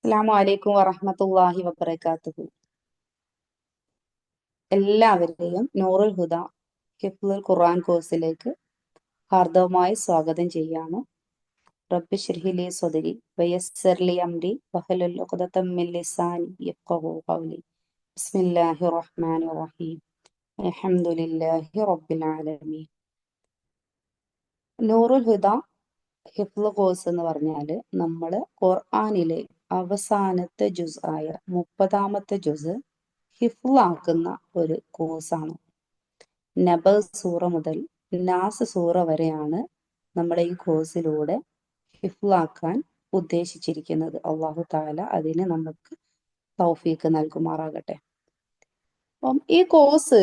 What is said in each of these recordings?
അസ്സലാമു അലൈക്കും വറഹ്മത്തുള്ളാഹി വബറകാതുഹു. എല്ലാവരെയും നൂറുൽ ഹുദ ഹിഫ്ളുൽ ഖുർആൻ കോഴ്സിലേക്ക് ഹാർദവമായി സ്വാഗതം ചെയ്യാണ്. റബ്ബി ശ്റഹ് ലി സ്വദ്രി വയസ്സിർ ലി അംരി വഹ്ലുൽ ഉഖ്ദതം മിൻ ലിസാനി യഫ്ഖഹു ഖൗലി. ബിസ്മില്ലാഹിർ റഹ്മാനിർ റഹീം. അൽഹംദുലില്ലാഹി റബ്ബിൽ ആലമീൻ. നൂറുൽ ഹുദ ഹിഫ്ള് കോഴ്സ് എന്ന് പറഞ്ഞാൽ നമ്മൾ ഖുർആനിലെ അവസാനത്തെ ജുസ് ആയ 30-ാമത്തെ ജുസ് ഹിഫ്ളാക്കുന്ന ഒരു കോഴ്സാണ്. നബ സൂറ മുതൽ നാസ് സൂറ വരെയാണ് നമ്മുടെ ഈ കോഴ്സിലൂടെ ഹിഫ്ളാക്കാൻ ഉദ്ദേശിച്ചിരിക്കുന്നത്. അള്ളാഹു താല അതിന് നമുക്ക് തൗഫീക്ക് നൽകുമാറാകട്ടെ. അപ്പം ഈ കോഴ്സ്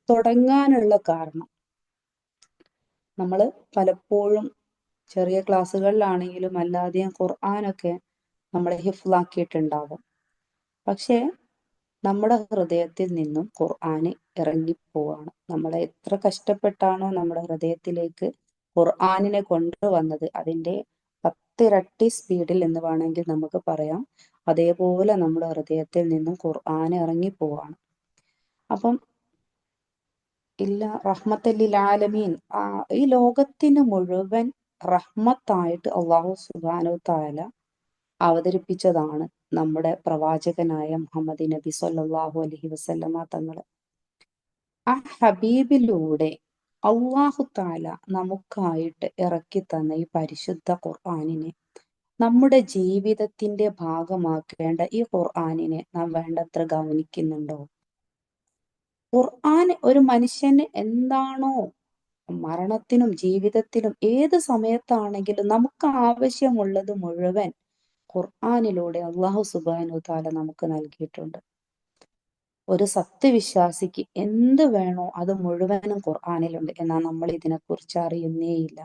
തുടങ്ങാനുള്ള കാരണം, നമ്മൾ പലപ്പോഴും ചെറിയ ക്ലാസ്സുകളിലാണെങ്കിലും അല്ലാതെയും ഖുർആനൊക്കെ നമ്മൾ ഹിഫ്ളാക്കിയിട്ടുണ്ടാവും. പക്ഷേ നമ്മുടെ ഹൃദയത്തിൽ നിന്നും ഖുർആന് ഇറങ്ങിപ്പോവാണ്. നമ്മളെ എത്ര കഷ്ടപ്പെട്ടാണോ നമ്മുടെ ഹൃദയത്തിലേക്ക് ഖുർആനിനെ കൊണ്ടുവന്നത്, അതിൻ്റെ 10 ഇരട്ടി സ്പീഡിൽ എന്ന് വേണമെങ്കിൽ നമുക്ക് പറയാം, അതേപോലെ നമ്മുടെ ഹൃദയത്തിൽ നിന്നും ഖുർആന് ഇറങ്ങിപ്പോവാണ്. അപ്പം ഇല്ല റഹ്മത്തല്ലിൽ ആലമീൻ, ഈ ലോകത്തിന് മുഴുവൻ റഹ്മത്തായിട്ട് അള്ളാഹു സുബ്ഹാനഹു തആല അവതരിപ്പിച്ചതാണ് നമ്മുടെ പ്രവാചകനായ മുഹമ്മദ് നബി സല്ലല്ലാഹു അലൈഹി വസല്ലമ തങ്ങൾ. ആ ഹബീബിലൂടെ അള്ളാഹു താല നമുക്കായിട്ട് ഇറക്കി തന്ന ഈ പരിശുദ്ധ ഖുർആനിനെ, നമ്മുടെ ജീവിതത്തിന്റെ ഭാഗമാക്കേണ്ട ഈ ഖുർആനിനെ നാം വേണ്ടത്ര ഗൗനിക്കുന്നുണ്ടോ? ഖുർആൻ ഒരു മനുഷ്യന് എന്താണോ മരണത്തിനും ജീവിതത്തിലും ഏത് സമയത്താണെങ്കിലും നമുക്ക് ആവശ്യമുള്ളത് മുഴുവൻ ഖുർആനിലൂടെ അള്ളാഹു സുബ്ഹാനഹു തആല നമുക്ക് നൽകിയിട്ടുണ്ട്. ഒരു സത്യവിശ്വാസിക്ക് എന്ത് വേണോ അത് മുഴുവനും ഖുർആനിലുണ്ട്. എന്നാൽ നമ്മൾ ഇതിനെക്കുറിച്ച് അറിയുന്നേയില്ല.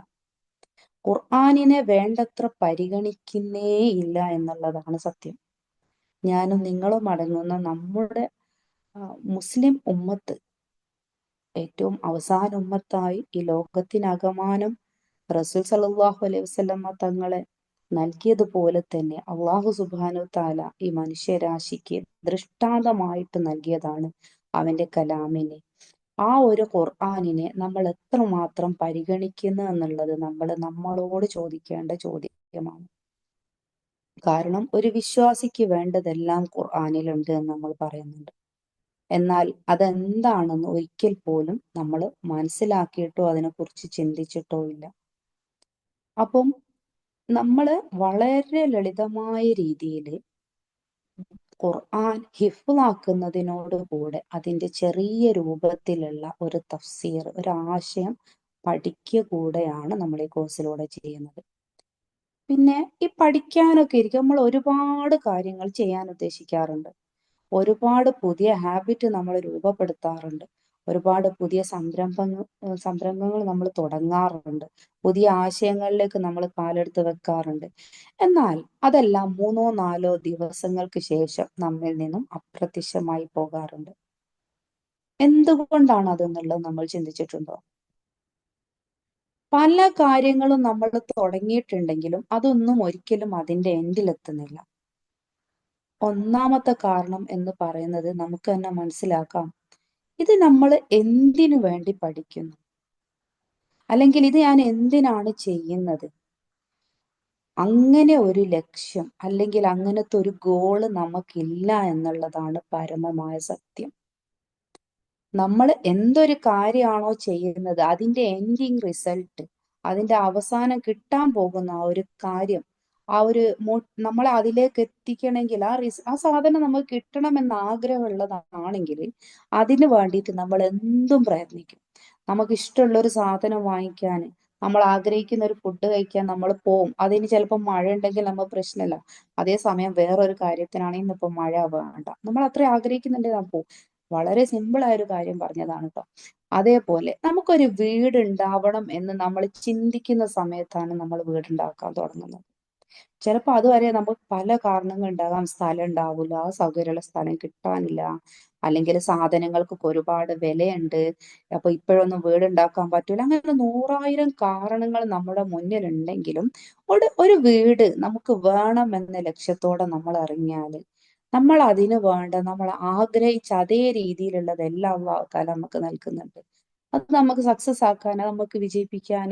ഖുർആനിനെ വേണ്ടത്ര പരിഗണിക്കുന്നേയില്ല എന്നുള്ളതാണ് സത്യം. ഞാനും നിങ്ങളും അടങ്ങുന്ന നമ്മുടെ മുസ്ലിം ഉമ്മത്ത് ഏറ്റവും അവസാന ഉമ്മത്തായി ഈ ലോകത്തിനകമാനം റസൂൽ സല്ലല്ലാഹു അലൈഹി വസല്ലമ തങ്ങളെ നൽകിയതുപോലെ തന്നെ അള്ളാഹു സുബ്ഹാനഹു തആല ഈ മനുഷ്യരാശിക്ക് ദൃഷ്ടാന്തമായിട്ട് നൽകിയതാണ് അവന്റെ കലാമിനെ. ആ ഒരു ഖുർആനിനെ നമ്മൾ എത്രമാത്രം പരിഗണിക്കുന്നു എന്നുള്ളത് നമ്മളോട് ചോദിക്കേണ്ട ചോദ്യമാണ്. കാരണം ഒരു വിശ്വാസിക്ക് വേണ്ടതെല്ലാം ഖുർആനിലുണ്ട് എന്ന് നമ്മൾ പറയുന്നുണ്ട്. എന്നാൽ അതെന്താണെന്ന് ഒരിക്കൽ പോലും നമ്മൾ മനസ്സിലാക്കിയിട്ടോ അതിനെക്കുറിച്ച് ചിന്തിച്ചിട്ടോ ഇല്ല. അപ്പം നമ്മൾ വളരെ ലളിതമായ രീതിയിൽ ഖുർആൻ ഹിഫ്ളാക്കുന്നതിനോട് കൂടെ അതിൻ്റെ ചെറിയ രൂപത്തിലുള്ള ഒരു തഫ്സീർ, ഒരു ആശയം പഠിക്കുക കൂടെയാണ് നമ്മൾ ഈ കോഴ്സിലൂടെ ചെയ്യുന്നത്. പിന്നെ ഈ പഠിക്കാനൊക്കെ ഇരിക്കും നമ്മൾ ഒരുപാട് കാര്യങ്ങൾ ചെയ്യാൻ ഉദ്ദേശിക്കാറുണ്ട്. ഒരുപാട് പുതിയ ഹാബിറ്റ് നമ്മൾ രൂപപ്പെടുത്താറുണ്ട്. ഒരുപാട് പുതിയ സംരംഭങ്ങൾ നമ്മൾ തുടങ്ങാറുണ്ട്. പുതിയ ആശയങ്ങളിലേക്ക് നമ്മൾ കാലെടുത്ത് വെക്കാറുണ്ട്. എന്നാൽ അതെല്ലാം 3-4 ദിവസങ്ങൾക്ക് ശേഷം നമ്മിൽ നിന്നും അപ്രത്യക്ഷമായി പോകാറുണ്ട്. എന്തുകൊണ്ടാണ് അതെന്നുള്ളത് നമ്മൾ ചിന്തിച്ചിട്ടുണ്ടോ? പല കാര്യങ്ങളും നമ്മൾ തുടങ്ങിയിട്ടുണ്ടെങ്കിലും അതൊന്നും ഒരിക്കലും അതിൻ്റെ എൻഡിലെത്തുന്നില്ല. ഒന്നാമത്തെ കാരണം എന്ന് പറയുന്നത് നമുക്ക് തന്നെ മനസ്സിലാക്കാം, ഇത് നമ്മൾ എന്തിനു വേണ്ടി പഠിക്കുന്നു, അല്ലെങ്കിൽ ഇത് ഞാൻ എന്തിനാണ് ചെയ്യുന്നത്, അങ്ങനെ ഒരു ലക്ഷ്യം അല്ലെങ്കിൽ അങ്ങനത്തെ ഒരു ഗോള് നമുക്കില്ല എന്നുള്ളതാണ് പരമമായ സത്യം. നമ്മൾ എന്തൊരു കാര്യമാണോ ചെയ്യുന്നത് അതിൻ്റെ എൻഡിങ് റിസൾട്ട്, അതിൻ്റെ അവസാനം കിട്ടാൻ പോകുന്ന ആ ഒരു കാര്യം, നമ്മളെ അതിലേക്ക് എത്തിക്കണമെങ്കിൽ ആ സാധനം നമുക്ക് കിട്ടണമെന്ന് ആഗ്രഹമുള്ളതാണെങ്കിൽ അതിന് വേണ്ടിയിട്ട് നമ്മൾ എന്തും പ്രയത്നിക്കും. നമുക്ക് ഇഷ്ടമുള്ള ഒരു സാധനം വാങ്ങിക്കാൻ, നമ്മൾ ആഗ്രഹിക്കുന്ന ഒരു ഫുഡ് കഴിക്കാൻ നമ്മൾ പോവും. അതിന് ചിലപ്പോൾ മഴ ഉണ്ടെങ്കിൽ നമ്മൾ പ്രശ്നമില്ല. അതേസമയം വേറൊരു കാര്യത്തിനാണെങ്കിൽ ഇന്നിപ്പോൾ മഴ വേണ്ട, നമ്മൾ അത്ര ആഗ്രഹിക്കുന്നുണ്ടെങ്കിൽ നമ്മൾ പോവും. വളരെ സിമ്പിൾ ആയ ഒരു കാര്യം പറഞ്ഞതാണ് കേട്ടോ. അതേപോലെ നമുക്കൊരു വീട് ഉണ്ടാവണം എന്ന് നമ്മൾ ചിന്തിക്കുന്ന സമയത്താണ് നമ്മൾ വീടുണ്ടാക്കാൻ തുടങ്ങുന്നത്. ചിലപ്പോൾ അതുവരെ നമുക്ക് പല കാരണങ്ങൾ ഉണ്ടാകാം. സ്ഥലം ഉണ്ടാവില്ല, സൗകര്യമുള്ള സ്ഥലം കിട്ടാനില്ല, അല്ലെങ്കിൽ സാധനങ്ങൾക്കൊക്കെ ഒരുപാട് വിലയുണ്ട്, അപ്പൊ ഇപ്പോഴൊന്നും വീട് ഉണ്ടാക്കാൻ പറ്റൂല. അങ്ങനെ 100,000 കാരണങ്ങൾ നമ്മുടെ മുന്നിൽ ഉണ്ടെങ്കിലും ഒരു വീട് നമുക്ക് വേണം എന്ന ലക്ഷ്യത്തോടെ നമ്മൾ ഇറങ്ങിയാൽ, നമ്മൾ അതിന് വേണ്ട, നമ്മൾ ആഗ്രഹിച്ച അതേ രീതിയിലുള്ളതെല്ലാം അള്ളാഹു തആല നമുക്ക് നൽകുന്നുണ്ട്. അത് നമുക്ക് സക്സസ് ആക്കാൻ, നമുക്ക് വിജയിപ്പിക്കാൻ,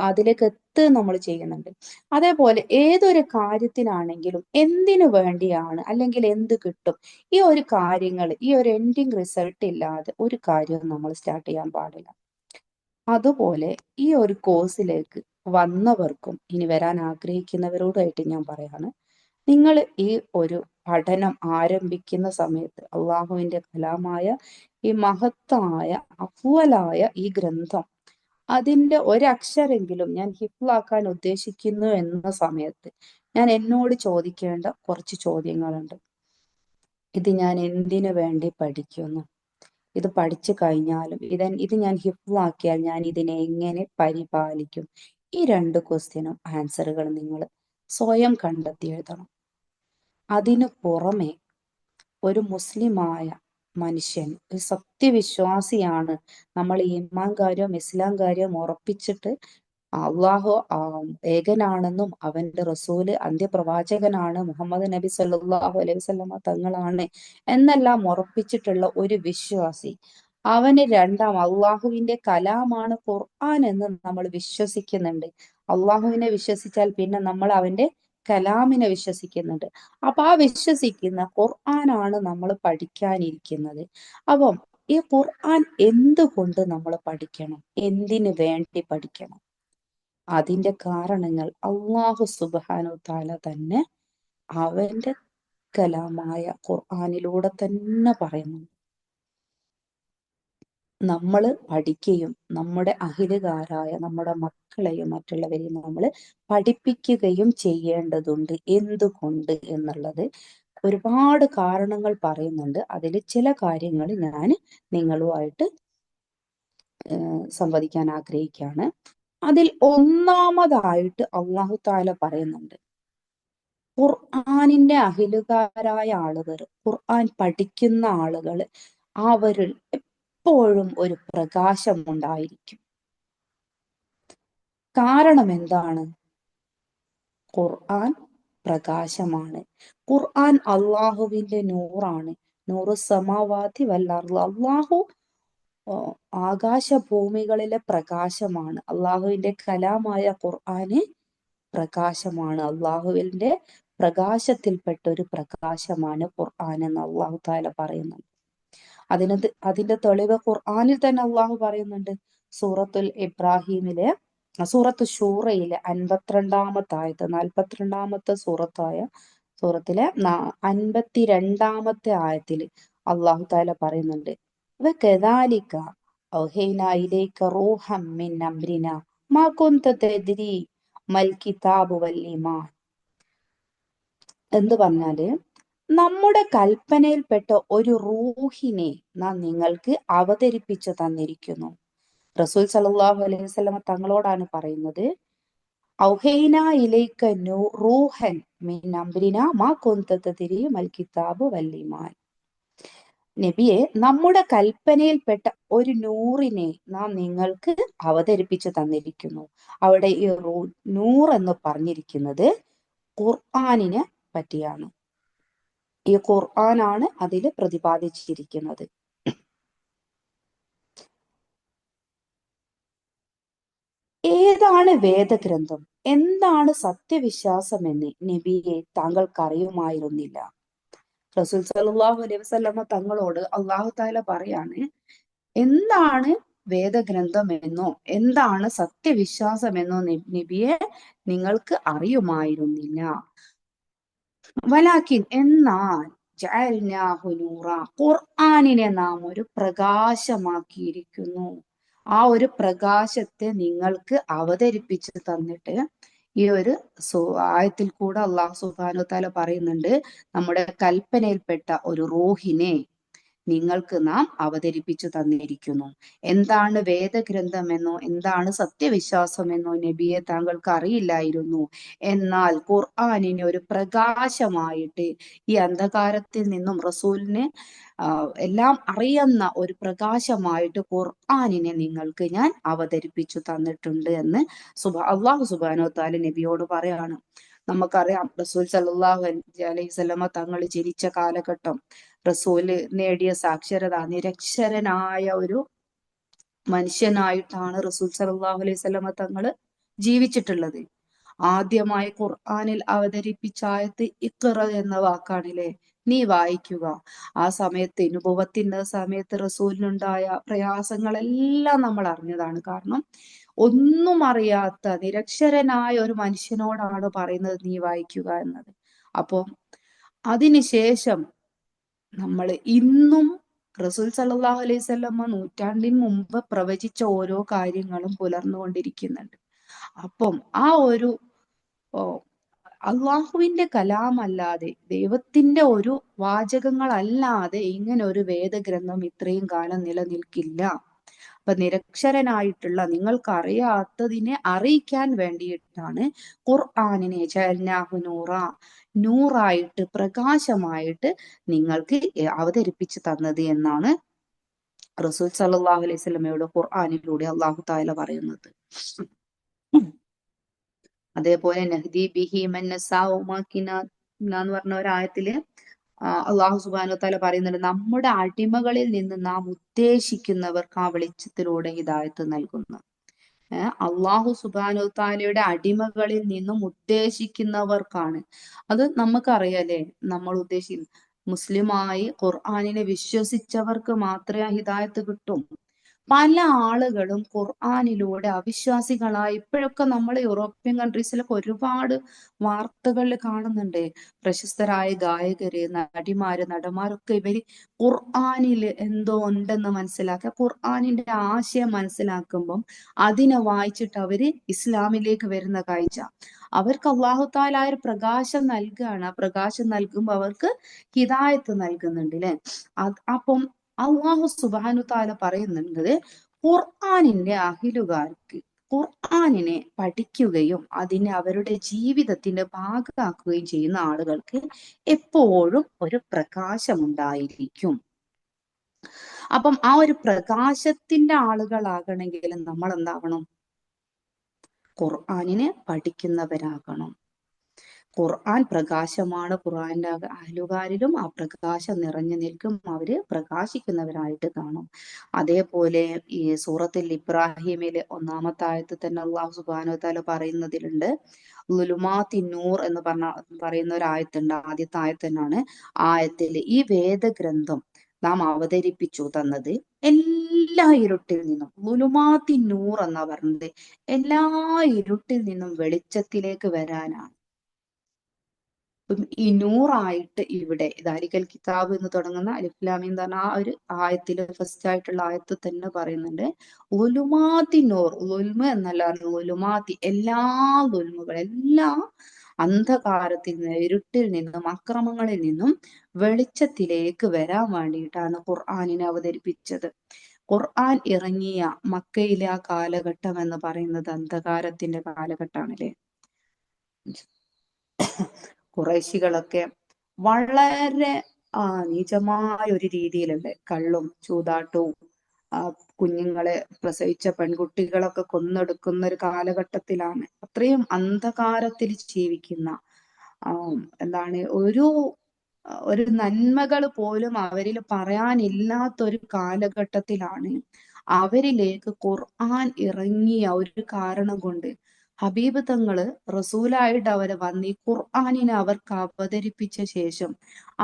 അതിലേക്ക് എത്തുക നമ്മൾ ചെയ്യുന്നുണ്ട്. അതേപോലെ ഏതൊരു കാര്യത്തിനാണെങ്കിലും എന്തിനു വേണ്ടിയാണ്, അല്ലെങ്കിൽ എന്ത് കിട്ടും, ഈ ഒരു കാര്യങ്ങൾ, ഈ ഒരു എൻഡിങ് റിസൾട്ട് ഇല്ലാതെ ഒരു കാര്യവും നമ്മൾ സ്റ്റാർട്ട് ചെയ്യാൻ പാടില്ല. അതുപോലെ ഈ ഒരു കോഴ്സിലേക്ക് വന്നവർക്കും ഇനി വരാൻ ആഗ്രഹിക്കുന്നവരോടായിട്ട് ഞാൻ പറയാണ്, നിങ്ങൾ ഈ ഒരു പഠനം ആരംഭിക്കുന്ന സമയത്ത് അള്ളാഹുവിന്റെ കലാമായ ഈ മഹത്തായ അഫ്വലായ ഈ ഗ്രന്ഥം, അതിന്റെ ഒരക്ഷരെങ്കിലും ഞാൻ ഹിഫ്ലാക്കാൻ ഉദ്ദേശിക്കുന്നു എന്ന സമയത്ത് ഞാൻ എന്നോട് ചോദിക്കേണ്ട കുറച്ച് ചോദ്യങ്ങളുണ്ട്. ഇത് ഞാൻ എന്തിനു വേണ്ടി പഠിക്കുന്നു? ഇത് പഠിച്ചു കഴിഞ്ഞാലും ഇത് ഞാൻ ഹിഫ്ലാക്കിയാൽ ഞാൻ ഇതിനെ എങ്ങനെ പരിപാലിക്കും? ഈ രണ്ട് ക്വസ്റ്റ്യനും ആൻസറുകൾ നിങ്ങൾ സ്വയം കണ്ടെത്തി എഴുതണം. അതിനു പുറമെ ഒരു മുസ്ലിമായ മനുഷ്യൻ, ഒരു സത്യവിശ്വാസിയാണ്, നമ്മൾ ഈമാൻ കാര്യവും ഇസ്ലാം കാര്യവും ഉറപ്പിച്ചിട്ട് അള്ളാഹു ഏകനാണെന്നും അവന്റെ റസൂല് അന്ത്യപ്രവാചകനാണ്, മുഹമ്മദ് നബി സല്ലല്ലാഹു അലൈഹി വസല്ലമ തങ്ങളാണ് എന്നെല്ലാം ഉറപ്പിച്ചിട്ടുള്ള ഒരു വിശ്വാസി, അവന് രണ്ടാം അള്ളാഹുവിന്റെ കലാമാണ് ഖുർആൻ എന്ന് നമ്മൾ വിശ്വസിക്കുന്നുണ്ട്. അള്ളാഹുവിനെ വിശ്വസിച്ചാൽ പിന്നെ നമ്മൾ അവന്റെ കലാമിനെ വിശ്വസിക്കുന്നുണ്ട്. അപ്പൊ ആ വിശ്വസിക്കുന്ന ഖുർആനാണ് നമ്മൾ പഠിക്കാനിരിക്കുന്നത്. അപ്പം ഈ ഖുർആൻ എന്തുകൊണ്ട് നമ്മൾ പഠിക്കണം, എന്തിനു വേണ്ടി പഠിക്കണം? അതിന്റെ കാരണങ്ങൾ അള്ളാഹു സുബ്ഹാനഹു തആല തന്നെ അവന്റെ കലാമായ ഖുർആനിലൂടെ തന്നെ പറയുന്നു. നമ്മൾ പഠിക്കുകയും നമ്മുടെ അഹിലുകാരായ നമ്മുടെ മക്കളെയും മറ്റുള്ളവരെയും നമ്മൾ പഠിപ്പിക്കുകയും ചെയ്യേണ്ടതുണ്ട്. എന്തുകൊണ്ട് എന്നുള്ളത് ഒരുപാട് കാരണങ്ങൾ പറയുന്നുണ്ട്. അതിൽ ചില കാര്യങ്ങൾ ഞാൻ നിങ്ങളുമായിട്ട് സംവദിക്കാൻ ആഗ്രഹിക്കുകയാണ്. അതിൽ ഒന്നാമതായിട്ട് അള്ളാഹു താല പറയുന്നുണ്ട്, ഖുർആനിന്റെ അഹിലുകാരായ ആളുകൾ, ഖുർആൻ പഠിക്കുന്ന ആളുകൾ, അവരിൽ എപ്പോഴും ഒരു പ്രകാശം ഉണ്ടായിരിക്കും. കാരണം എന്താണ്? ഖുർആൻ പ്രകാശമാണ്. ഖുർആൻ അള്ളാഹുവിന്റെ നൂറാണ്. നൂറു സമാവാതി വല്ലർദ്. അള്ളാഹു ആകാശഭൂമികളിലെ പ്രകാശമാണ്. അള്ളാഹുവിന്റെ കലാമായ ഖുർആന് പ്രകാശമാണ്. അള്ളാഹുവിന്റെ പ്രകാശത്തിൽപ്പെട്ട ഒരു പ്രകാശമാണ് ഖുർആൻ എന്ന് അള്ളാഹു താല പറയുന്നുണ്ട്. അതിന്റെ തെളിവ് ഖുർആനിൽ തന്നെ അള്ളാഹു പറയുന്നുണ്ട്. സൂറത്തുൽ ഇബ്രാഹിമിലെ, സൂറത്ത് ഷൂറയിലെ 52-ാമത്തെ ആയത്ത്, 42-ാമത്തെ സൂറത്തിലെ 52-ാമത്തെ ആയത്തിൽ അള്ളാഹു താല പറയുന്നുണ്ട്, വകദാലിക ഔഹൈനാ ഇലൈക റൂഹം മിൻ അംരിനാ മാ കുന്ത തദ്രി മൽ കിതാബു വൽ ഈമാൻ. എന്ന് പറഞ്ഞാല്, നമ്മുടെ കൽപ്പനയിൽപ്പെട്ട ഒരു റൂഹിനെ നാം നിങ്ങൾക്ക് അവതരിപ്പിച്ചു തന്നിരിക്കുന്നു. റസൂൽ സല്ലല്ലാഹു അലൈഹി വസല്ലമ തങ്ങളോടാണ് പറയുന്നത്, ഔഹൈന ഇലൈക റൂഹൻ മിൻ അംരിനാ മാ കുന്ത തദ്രി മൽ കിതാബു വൽ ഈമാൻ. നബിയെ, നമ്മുടെ കൽപ്പനയിൽപ്പെട്ട ഒരു നൂറിനെ നാം നിങ്ങൾക്ക് അവതരിപ്പിച്ചു തന്നിരിക്കുന്നു. അവിടെ ഈ നൂർ എന്ന് പറഞ്ഞിരിക്കുന്നത് ഖുർആനിനെ പറ്റിയാണ്. ഈ ഖുർആനാണ് അതിൽ പ്രതിപാദിച്ചിരിക്കുന്നത്. ഏതാണ് വേദഗ്രന്ഥം, എന്താണ് സത്യവിശ്വാസം എന്ന് നബിയെ താങ്കൾക്ക് അറിയുമായിരുന്നില്ല. റസൂൽ സല്ലല്ലാഹു അലൈഹി വസല്ലമ തങ്ങളോട് അള്ളാഹു താല പറയാണ്, എന്താണ് വേദഗ്രന്ഥം എന്നോ എന്താണ് സത്യവിശ്വാസം എന്നോ നബിയെ നിങ്ങൾക്ക് അറിയുമായിരുന്നില്ല. വലാക്കിൻ, എന്നാൽ ജഅൽനാഹു നൂറ, ഖുർആനിനെ നാം ഒരു പ്രകാശമാക്കിയിരിക്കുന്നു. ആ ഒരു പ്രകാശത്തെ നിങ്ങൾക്ക് അവതരിപ്പിച്ച് തന്നിട്ട്, ഈ ഒരു ആയത്തിൽ കൂടെ അള്ളാഹു സുബ്ഹാനഹു തആല പറയുന്നുണ്ട്, നമ്മുടെ കൽപ്പനയിൽപ്പെട്ട ഒരു റൂഹിനെ നിങ്ങൾക്ക് നാം അവതരിപ്പിച്ചു തന്നിരിക്കുന്നു. എന്താണ് വേദഗ്രന്ഥമെന്നോ എന്താണ് സത്യവിശ്വാസമെന്നോ നബിയെ താങ്കൾക്ക് അറിയില്ലായിരുന്നു. എന്നാൽ ഖുർആനിനെ ഒരു പ്രകാശമായിട്ട് ഈ അന്ധകാരത്തിൽ നിന്നും റസൂലിനെ എല്ലാം അറിയുന്ന ഒരു പ്രകാശമായിട്ട് ഖുർആനിനെ നിങ്ങൾക്ക് ഞാൻ അവതരിപ്പിച്ചു തന്നിട്ടുണ്ട് എന്ന് അള്ളാഹു സുബ്ഹാനഹു വ തആല നബിയോട് പറയാണ്. നമുക്കറിയാം റസൂൽ സല്ലല്ലാഹു അലൈഹി വസല്ലമ തങ്ങൾ ജനിച്ച കാലഘട്ടം, റസൂല് നേടിയ സാക്ഷരത, നിരക്ഷരനായ ഒരു മനുഷ്യനായിട്ടാണ് റസൂൽ സല്ലല്ലാഹു അലൈഹി വസല്ലമ തങ്ങൾ ജീവിച്ചിട്ടുള്ളത്. ആദ്യമായി ഖുർആനിൽ അവതരിപ്പിച്ച ആയത്ത് ഇഖ്റ എന്ന വാക്കാണില്ലേ, നീ വായിക്കുക. ആ സമയത്ത് നുബുവത്തിന്റെ സമയത്ത് റസൂലിനുണ്ടായ പ്രയാസങ്ങളെല്ലാം നമ്മൾ അറിഞ്ഞതാണ്. കാരണം ഒന്നും അറിയാത്ത നിരക്ഷരനായ ഒരു മനുഷ്യനോടാണ് പറയുന്നത് നീ വായിക്കുക എന്നത്. അപ്പോ അതിനുശേഷം നമ്മൾ ഇന്നും റസൂൽ സല്ലല്ലാഹു അലൈഹി വസല്ലമ നൂറ്റാണ്ടിന് മുമ്പ് പ്രവചിച്ച ഓരോ കാര്യങ്ങളും പുലർന്നുകൊണ്ടിരിക്കുന്നുണ്ട്. അപ്പം ആ ഒരു അള്ളാഹുവിന്റെ കലാമല്ലാതെ, ദൈവത്തിന്റെ ഒരു വാചകങ്ങളല്ലാതെ ഇങ്ങനെ ഒരു വേദഗ്രന്ഥം ഇത്രയും കാലം നിലനിൽക്കില്ല. അപ്പൊ നിരക്ഷരനായിട്ടുള്ള നിങ്ങൾക്ക് അറിയാത്തതിനെ അറിയിക്കാൻ വേണ്ടിയിട്ടാണ് ഖുർആനിനെ ജഅൽനാഹു നൂറ, നൂറായിട്ട് പ്രകാശമായിട്ട് നിങ്ങൾക്ക് അവതരിപ്പിച്ചു തന്നത് എന്നാണ് റസൂൽ സല്ലല്ലാഹു അലൈഹി വസല്ലമയോട് ഖുർആനിലൂടെ അള്ളാഹു തആല പറയുന്നത്. അതേപോലെ നഹ്ദി ബിഹി മൻ നസാഉ എന്ന് പറഞ്ഞ ഒരായത്തില് അള്ളാഹു സുബ്ഹാനഹു വ തആല പറയുന്നുണ്ട്, നമ്മുടെ അടിമകളിൽ നിന്ന് നാം ഉദ്ദേശിക്കുന്നവർക്ക് ആ വെളിച്ചത്തിലൂടെ ഹിദായത്ത് നൽകുന്നു. അള്ളാഹു സുബ്ഹാനഹു വ തആലയുടെ അടിമകളിൽ നിന്നും ഉദ്ദേശിക്കുന്നവർക്കാണ്. അത് നമുക്കറിയാലേ, നമ്മൾ മുസ്ലിമായി ഖുർആനിനെ വിശ്വസിച്ചവർക്ക് മാത്രമേ ഹിദായത്ത് കിട്ടും. പല ആളുകളും ഖുർആനിലൂടെ അവിശ്വാസികളായി ഇപ്പോഴൊക്കെ നമ്മൾ യൂറോപ്യൻ കൺട്രീസിലൊക്കെ ഒരുപാട് വാർത്തകളിൽ കാണുന്നുണ്ട്. പ്രശസ്തരായ ഗായകര്, നടിമാര്, നടന്മാരൊക്കെ ഇവര് ഖുർആനിൽ എന്തോ ഉണ്ടെന്ന് മനസ്സിലാക്കുക, ഖുർആനിന്റെ ആശയം മനസ്സിലാക്കുമ്പം അതിനെ വായിച്ചിട്ട് അവര് ഇസ്ലാമിലേക്ക് വരുന്ന കാഴ്ച. അവർക്ക് അല്ലാഹു തആല ഒരു പ്രകാശം നൽകുകയാണ്. ആ പ്രകാശം നൽകുമ്പോൾ അവർക്ക് ഹിദായത്ത് നൽകുന്നുണ്ട് അല്ലെ. അപ്പം അള്ളാഹു സുബ്ഹാനഹു തആല പറയുന്നുണ്ട്, ഖുർആനിന്റെ അഹിലുകാർക്ക്, ഖുർആനിനെ പഠിക്കുകയും അതിനെ അവരുടെ ജീവിതത്തിന്റെ ഭാഗമാക്കുകയും ചെയ്യുന്ന ആളുകൾക്ക് എപ്പോഴും ഒരു പ്രകാശമുണ്ടായിരിക്കും. അപ്പം ആ ഒരു പ്രകാശത്തിന്റെ ആളുകളാകണമെങ്കിൽ നമ്മൾ എന്താവണം? ഖുർആനിനെ പഠിക്കുന്നവരാകണം. ഖുർആൻ പ്രകാശമാണ്. ഖുർആന്റെ അഹലുകാരിലും ആ പ്രകാശം നിറഞ്ഞു നിൽക്കും. അവര് പ്രകാശിക്കുന്നവരായിട്ട് കാണും. അതേപോലെ ഈ സൂറത്തുൽ ഇബ്രാഹിമിലെ 1-ാമത്തെ ആയത്തിൽ തന്നെ അല്ലാഹു സുബ്ഹാനഹു വ തആല പറയുന്നതിലുണ്ട്, ളുലുമാത്തി നൂർ എന്ന് പറയുന്ന ഒരു ആയത്തുണ്ട്. ആദ്യത്തെ ആയത്ത് തന്നെയാണ്. ആയത്തിൽ ഈ വേദഗ്രന്ഥം നാം അവതരിപ്പിച്ചു തന്നത് എല്ലാ ഇരുട്ടിൽ നിന്നും, ളുലുമാത്തി നൂർ എന്നാ പറഞ്ഞത്, എല്ലാ ഇരുട്ടിൽ നിന്നും വെളിച്ചത്തിലേക്ക് വരാനാണ്. ഈ നൂറായിട്ട് ഇവിടെ ദാലിക്കൽ കിതാബ് എന്ന് തുടങ്ങുന്ന അലിഫ് ലാം മീം എന്ന് പറഞ്ഞ ആ ഒരു ആയത്തില് ഫസ്റ്റ് ആയിട്ടുള്ള ആയത്ത് തന്നെ പറയുന്നുണ്ട്, ളുലുമാത്തി നൂർ, ളുൽമ എന്നല്ല, ളുലുമാത്തി എല്ലാ ളുൽമുകൾ, എല്ലാ അന്ധകാരത്തിൽ നിന്ന്, ഇരുട്ടിൽ നിന്നും, അക്രമങ്ങളിൽ നിന്നും വെളിച്ചത്തിലേക്ക് വരാൻ വേണ്ടിയിട്ടാണ് ഖുർആനിനെ അവതരിപ്പിച്ചത്. ഖുർആൻ ഇറങ്ങിയ മക്കയിലെ ആ കാലഘട്ടം എന്ന് പറയുന്നത് അന്ധകാരത്തിന്റെ കാലഘട്ടമാണല്ലേ. ഖുറൈശികളൊക്കെ വളരെ നീചമായ ഒരു രീതിയിലുണ്ട്. കള്ളും ചൂതാട്ടവും, കുഞ്ഞുങ്ങളെ, പ്രസവിച്ച പെൺകുട്ടികളൊക്കെ കൊന്നൊടുക്കുന്ന ഒരു കാലഘട്ടത്തിലാണ്. അത്രയും അന്ധകാരത്തിൽ ജീവിക്കുന്ന, എന്താണ്, ഒരു നന്മകൾ പോലും അവരിൽ പറയാനില്ലാത്തൊരു കാലഘട്ടത്തിലാണ് അവരിലേക്ക് ഖുർആൻ ഇറങ്ങിയ ഒരു കാരണം കൊണ്ട് ഹബീബ് തങ്ങള് റസൂലായിട്ട് അവരെ വന്ന് ഈ ഖുർആനിനെ അവർക്ക് അവതരിപ്പിച്ച ശേഷം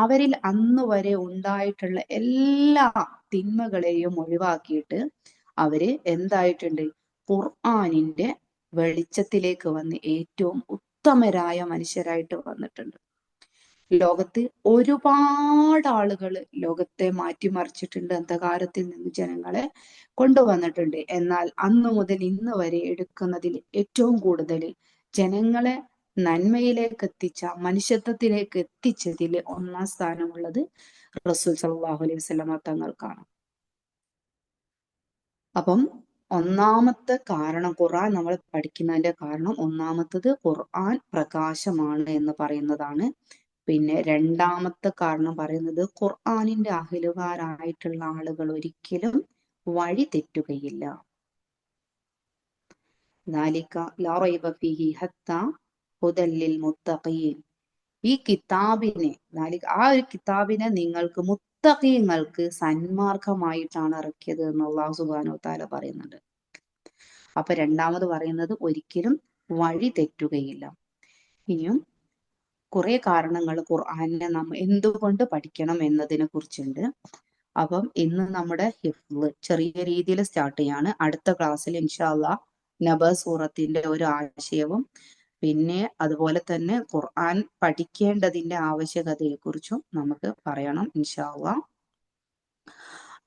അവരിൽ അന്ന് വരെ ഉണ്ടായിട്ടുള്ള എല്ലാ തിന്മകളെയും ഒഴിവാക്കിയിട്ട് അവര് എന്തായിട്ടുണ്ട്? ഖുർആനിന്റെ വെളിച്ചത്തിലേക്ക് വന്ന് ഏറ്റവും ഉത്തമരായ മനുഷ്യരായിട്ട് വന്നിട്ടുണ്ട്. ലോകത്ത് ഒരുപാട് ആളുകൾ ലോകത്തെ മാറ്റിമറിച്ചിട്ടുണ്ട്, അന്ധകാരത്തിൽ നിന്ന് ജനങ്ങളെ കൊണ്ടുവന്നിട്ടുണ്ട്. എന്നാൽ അന്ന് മുതൽ ഇന്ന് വരെ എടുക്കുന്നതിൽ ഏറ്റവും കൂടുതൽ ജനങ്ങളെ നന്മയിലേക്ക് എത്തിച്ച, മനുഷ്യത്വത്തിലേക്ക് എത്തിച്ചതിൽ ഒന്നാം സ്ഥാനമുള്ളത് റസൂൽ സല്ലല്ലാഹു അലൈഹി വസല്ലമ തങ്ങൾക്കാണ്. അപ്പം ഒന്നാമത്തെ കാരണം, ഖുർആൻ നമ്മൾ പഠിക്കുന്നതിന്റെ കാരണം ഒന്നാമത്തത് ഖുർആൻ പ്രകാശമാണ് എന്ന് പറയുന്നതാണ്. പിന്നെ രണ്ടാമത്തെ കാരണം പറയുന്നത് ഖുർആനിന്റെ അഹ്ലുകാരായിട്ടുള്ള ആളുകൾ ഒരിക്കലും വഴി തെറ്റുകയില്ല. ذَلِكَ لَا رَيْبَ فِيهِ حَتَّى هُدًى لِّلْمُتَّقِينَ. ഈ കിതാബിനെ, ആ ഒരു കിതാബിനെ നിങ്ങൾക്ക് മുത്തഖീങ്ങൾക്ക് സന്മാർഗമായിട്ടാണ് ഇറക്കിയത് എന്ന് അല്ലാഹു സുബ്ഹാനഹു വ തആല പറയുന്നുണ്ട്. അപ്പൊ രണ്ടാമത് പറയുന്നത് ഒരിക്കലും വഴി തെറ്റുകയില്ല. ഇനിയും കുറെ കാരണങ്ങൾ ഖുർആനിനെ നാം എന്തുകൊണ്ട് പഠിക്കണം എന്നതിനെ കുറിച്ചുണ്ട്. അപ്പം ഇന്ന് നമ്മുടെ ഹിഫ്ള് ചെറിയ രീതിയിൽ സ്റ്റാർട്ട് ചെയ്യാണ്. അടുത്ത ക്ലാസ്സിൽ ഇൻഷാ അല്ലാഹ് നബ സൂറത്തിന്റെ ഒരു ആശയവും പിന്നെ അതുപോലെ തന്നെ ഖുർആൻ പഠിക്കേണ്ടതിന്റെ ആവശ്യകതയെ കുറിച്ചും നമുക്ക് പറയണം ഇൻഷാ അല്ലാഹ്.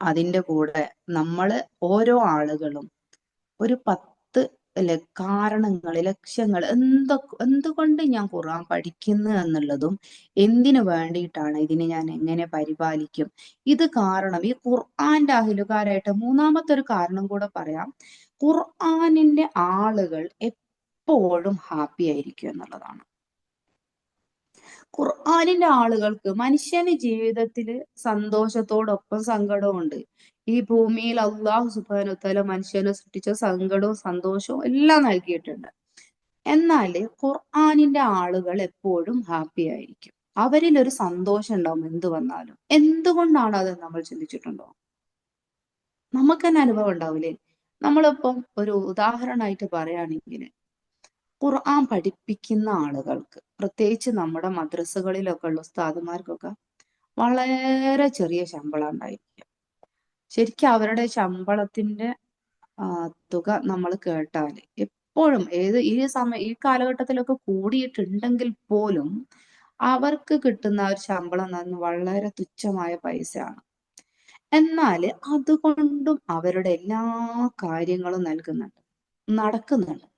അതിന്റെ കൂടെ നമ്മള് ഓരോ ആളുകളും ഒരു 10 കാരണങ്ങൾ, ലക്ഷ്യങ്ങൾ, എന്തുകൊണ്ട് ഞാൻ ഖുർആൻ പഠിക്കുന്നു എന്നുള്ളതും എന്തിനു വേണ്ടിയിട്ടാണ്, ഇതിനെ ഞാൻ എങ്ങനെ പരിപാലിക്കും, ഇത് കാരണം ഈ ഖുർആന്റെ അഹ്ലുകാരായിട്ട് മൂന്നാമത്തെ ഒരു കാരണം കൂടെ പറയാം. ഖുർആനിന്റെ ആളുകൾ എപ്പോഴും ഹാപ്പി ആയിരിക്കും എന്നുള്ളതാണ്. ഖുർആനിന്റെ ആളുകൾക്ക് മനുഷ്യന് ജീവിതത്തില് സന്തോഷത്തോടൊപ്പം സങ്കടവും ഉണ്ട്. ഈ ഭൂമിയിൽ അള്ളാഹു സുബ്ഹാനഹു വ തആല മനുഷ്യനെ സൃഷ്ടിച്ച സങ്കടവും സന്തോഷവും എല്ലാം നൽകിയിട്ടുണ്ട്. എന്നാല് ഖുർആനിന്റെ ആളുകൾ എപ്പോഴും ഹാപ്പി ആയിരിക്കും. അവരിൽ ഒരു സന്തോഷം ഉണ്ടാവും എന്ത് വന്നാലും. എന്തുകൊണ്ടാണ് അത് നമ്മൾ ചിന്തിച്ചിട്ടുണ്ടോ? നമുക്ക് തന്നെ അനുഭവം ഉണ്ടാവില്ലേ? നമ്മളിപ്പം ഒരു ഉദാഹരണമായിട്ട് പറയുകയാണെങ്കിൽ ഖുർആൻ പഠിപ്പിക്കുന്ന ആളുകൾക്ക്, പ്രത്യേകിച്ച് നമ്മുടെ മദ്രസകളിലൊക്കെ ഉള്ള ഉസ്താദുമാർക്കൊക്കെ വളരെ ചെറിയ ശമ്പളം ഉണ്ടായിരിക്കും. ശരിക്കും അവരുടെ ശമ്പളത്തിന്റെ തുക നമ്മൾ കേട്ടാൽ എപ്പോഴും ഈ കാലഘട്ടത്തിലൊക്കെ കൂടിയിട്ടുണ്ടെങ്കിൽ പോലും അവർക്ക് കിട്ടുന്ന ഒരു ശമ്പളം എന്ന് പറഞ്ഞാൽ വളരെ തുച്ഛമായ പൈസയാണ്. എന്നാൽ അതുകൊണ്ടും അവരുടെ എല്ലാ കാര്യങ്ങളും നടക്കുന്നുണ്ട്.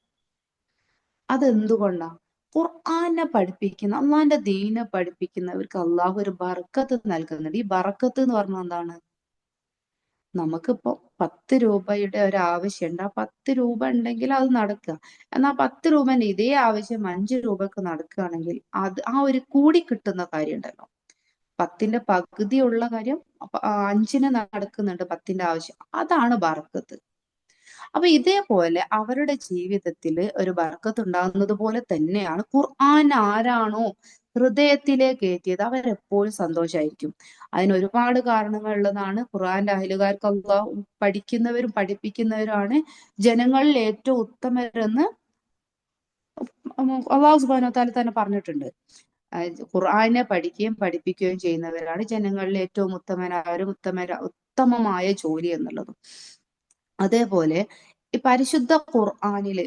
അതെന്തുകൊണ്ടാ? ഖുർആനെ പഠിപ്പിക്കുന്ന, അള്ളാന്റെ ദീനെ പഠിപ്പിക്കുന്നവർക്ക് അള്ളാഹു ഒരു ബർക്കത്ത് നൽകുന്നുണ്ട്. ഈ ബർക്കത്ത് എന്ന് പറഞ്ഞാൽ എന്താണ്? നമുക്കിപ്പോ 10 രൂപയുടെ ഒരു ആവശ്യമുണ്ട്. ആ 10 രൂപ ഉണ്ടെങ്കിൽ അത് നടക്കുക. എന്നാൽ 10 രൂപന്റെ ഇതേ ആവശ്യം 5 രൂപക്ക് നടക്കുകയാണെങ്കിൽ അത് ആ ഒരു കൂടി കിട്ടുന്ന കാര്യം ഉണ്ടല്ലോ, 10ന്റെ പകുതിയുള്ള കാര്യം 5ന് നടക്കുന്നുണ്ട്, 10ന്റെ ആവശ്യം. അതാണ് ബർക്കത്ത്. അപ്പൊ ഇതേപോലെ അവരുടെ ജീവിതത്തിൽ ഒരു ബർക്കത്ത് ഉണ്ടാകുന്നത് പോലെ തന്നെയാണ് ഖുർആൻ ആരാണോ ഹൃദയത്തിലേക്ക് കയറ്റിയത് അവരെപ്പോഴും സന്തോഷമായിരിക്കും. അതിന് ഒരുപാട് കാരണങ്ങൾ ഉള്ളതാണ്. ഖുർആന്റെ അഹ്ലുകാർക്ക് അല്ലാഹു പഠിക്കുന്നവരും പഠിപ്പിക്കുന്നവരുമാണ് ജനങ്ങളിൽ ഏറ്റവും ഉത്തമരെന്ന് അല്ലാഹു സുബ്ഹാനഹു വ തആല തന്നെ പറഞ്ഞിട്ടുണ്ട്. ഖുർആനെ പഠിക്കുകയും പഠിപ്പിക്കുകയും ചെയ്യുന്നവരാണ് ജനങ്ങളിൽ ഏറ്റവും ഉത്തമമായ ജോലി എന്നുള്ളതും. അതേപോലെ ഈ പരിശുദ്ധ ഖുർആനില്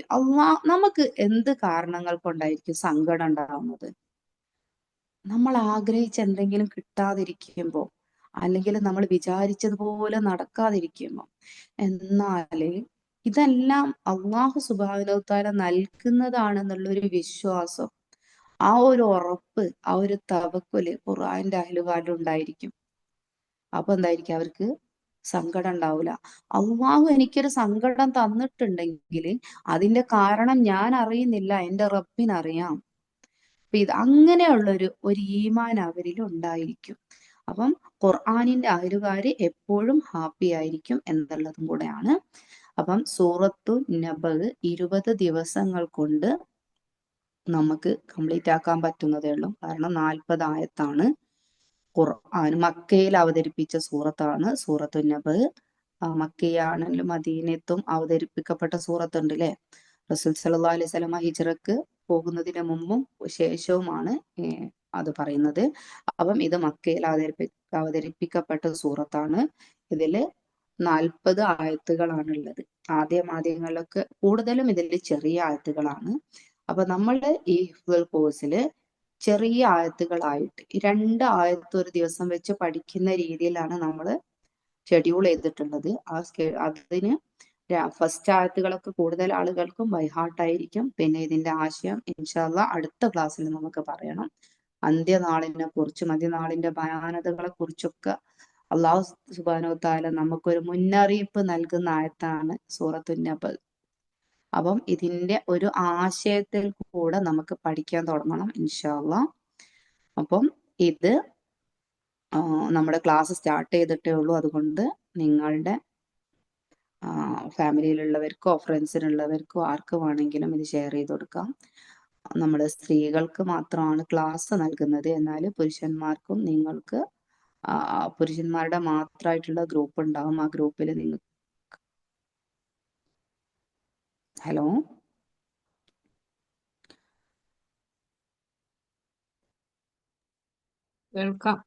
നമുക്ക് എന്ത് കാരണങ്ങൾ കൊണ്ടായിരിക്കും സങ്കടം ഉണ്ടാവുന്നത്? നമ്മൾ ആഗ്രഹിച്ച എന്തെങ്കിലും കിട്ടാതിരിക്കുമ്പോ, അല്ലെങ്കിൽ നമ്മൾ വിചാരിച്ചതുപോലെ നടക്കാതിരിക്കുമ്പോ. എന്നാല് ഇതെല്ലാം അള്ളാഹു സുബ്ഹാനഹു വ തആല നൽകുന്നതാണെന്നുള്ളൊരു വിശ്വാസം, ആ ഒരു ഉറപ്പ്, ആ ഒരു തവക്കുല് ഖുർആന്റെ അഹ്ലുകാരിൽ ഉണ്ടായിരിക്കും. അപ്പൊ എന്തായിരിക്കും? അവർക്ക് സങ്കടം ഉണ്ടാവില്ല. അള്ളാഹു എനിക്കൊരു സങ്കടം തന്നിട്ടുണ്ടെങ്കിൽ അതിന്റെ കാരണം ഞാൻ അറിയുന്നില്ല, എന്റെ റബ്ബിനറിയാം. അപ്പൊ അങ്ങനെയുള്ളൊരു ഈമാൻ അവരിൽ ഉണ്ടായിരിക്കും. അപ്പം ഖുർആനിന്റെ അഹ്ലുകാര് എപ്പോഴും ഹാപ്പി ആയിരിക്കും എന്നുള്ളതും കൂടെയാണ്. അപ്പം സൂറത്തു നബഅ് 20 ദിവസങ്ങൾ കൊണ്ട് നമുക്ക് കംപ്ലീറ്റ് ആക്കാൻ പറ്റുന്നതേ ഉള്ളൂ. കാരണം 40 ആയത്താണ്. ഖുർആൻ മക്കയിൽ അവതരിപ്പിച്ച സൂറത്താണ് സൂറത്തു നബഅ്. മക്കയാണെങ്കിലും മദീനത്തും അവതരിപ്പിക്കപ്പെട്ട സൂറത്തുണ്ട് അല്ലെ. റസൂൽ സല്ലല്ലാഹു അലൈഹി വസല്ലമ ഹിജ്റക്ക് പോകുന്നതിന് മുമ്പും ശേഷവുമാണ് അത് പറയുന്നത്. അപ്പം ഇത് മക്കയിൽ അവതരിപ്പിക്കപ്പെട്ട സൂറത്താണ്. ഇതില് 40 ആയത്തുകളാണുള്ളത്. ആദ്യങ്ങളിലൊക്കെ കൂടുതലും ഇതിൽ ചെറിയ ആയത്തുകളാണ്. അപ്പൊ നമ്മളുടെ ഈ ഹിഫ്ളുൽ കോഴ്സില് ചെറിയ ആയത്തുകളായിട്ട് 2 ആയത്ത് ഒരു ദിവസം വെച്ച് പഠിക്കുന്ന രീതിയിലാണ് നമ്മൾ ഷെഡ്യൂൾ ചെയ്തിട്ടുള്ളത്. അതിന് ഫസ്റ്റ് ആയത്തുകളൊക്കെ കൂടുതൽ ആളുകൾക്കും ബൈഹാർട്ടായിരിക്കും. പിന്നെ ഇതിന്റെ ആശയം ഇൻഷാല്ല അടുത്ത ക്ലാസ്സിൽ നമുക്ക് പറയണം. അന്ത്യനാളിനെ കുറിച്ചും അന്ത്യനാളിന്റെ ഭയാനതകളെ കുറിച്ചൊക്കെ അള്ളാഹു സുബ്ഹാനഹു വതആല നമുക്കൊരു മുന്നറിയിപ്പ് നൽകുന്ന ആയത്താണ് സൂറത്തുൻ നബൽ. അപ്പം ഇതിന്റെ ഒരു ആശയത്തിൽ കൂടെ നമുക്ക് പഠിക്കാൻ തുടങ്ങണം ഇൻഷാ അള്ളാഹ്. അപ്പം ഇത് നമ്മുടെ ക്ലാസ് സ്റ്റാർട്ട് ചെയ്തിട്ടേ ഉള്ളൂ. അതുകൊണ്ട് നിങ്ങളുടെ ഫാമിലിയിലുള്ളവർക്കോ ഫ്രണ്ട്സിനുള്ളവർക്കോ ആർക്ക് വേണമെങ്കിലും ഇത് ഷെയർ ചെയ്ത് കൊടുക്കാം. നമ്മൾ സ്ത്രീകൾക്ക് മാത്രമാണ് ക്ലാസ് നൽകുന്നത്. എന്നാൽ പുരുഷന്മാർക്കും നിങ്ങൾക്ക് പുരുഷന്മാരുടെ മാത്രമായിട്ടുള്ള ഗ്രൂപ്പ് ഉണ്ടാവും. ആ ഗ്രൂപ്പിൽ നിങ്ങൾ ഹലോ കേൾക്കാം.